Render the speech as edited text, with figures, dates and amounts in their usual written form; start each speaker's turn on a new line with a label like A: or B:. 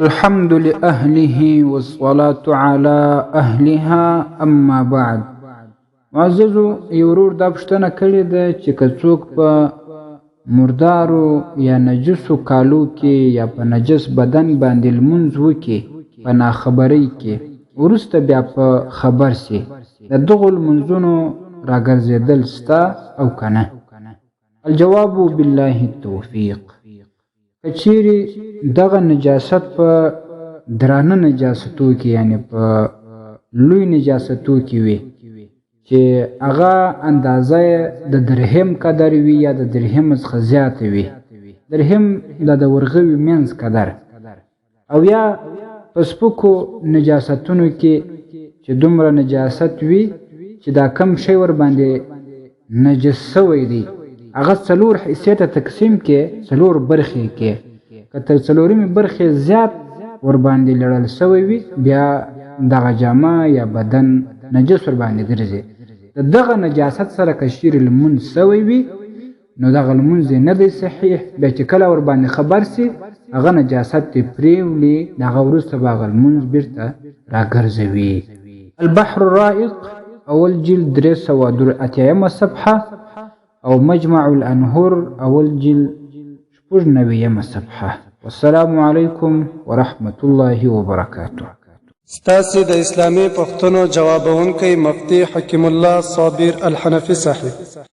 A: الحمد لأهله والصلاة على أهلها أما بعد. معززو یورور دا پوښتنه کړې ده چې که څوک په مردارو یا نجسو کالو کې یا په نجس بدن باندې لمونځ وکړي په ناخبرۍ کې وروسته بیا په خبر سي د دغو لمونځونو راګرځېدل سته او که نه؟ الجواب بالله التوفیق. که چیرې دغه نجاست په درانه نجاستو کې یعنی په لوی نجاستو کې وي چې هغه اندازه د درهم قدر وي یا د درهم څخه زیاته وي، درهم د ورغوي منځ قدر، او یا په سپکو نجاستونو کې چې دومره نجاست وي چې دا کم شی ور باندې نجس سوی دی هغه څلور حصې ته تقسیم کې څلور برخې کې که تر څلورمې برخې زیات ور باندې لړل سوی وي بیا دغه جامه یا بدن نجس ور باندې ګرځي. د دغه نجاست سره که چیرې لمونځ سوی وي نو دغه لمونځ نه دی صحیح. بیا چې کله ور باندې خبر سي هغه نجاست یې پرېولي د هغه وروسته به هغه لمونځ بیرته راګرځوي. البحر الرائق اول جلد 383 صفحه او مجمع الانهر اول جلد 96 صفحه. والسلام علیکم ورحمة الله وبرکاته.
B: ستاسې د اسلامي پوښتنو جوابونکی مفتی حکیم الله صابر الحنفي صاحب.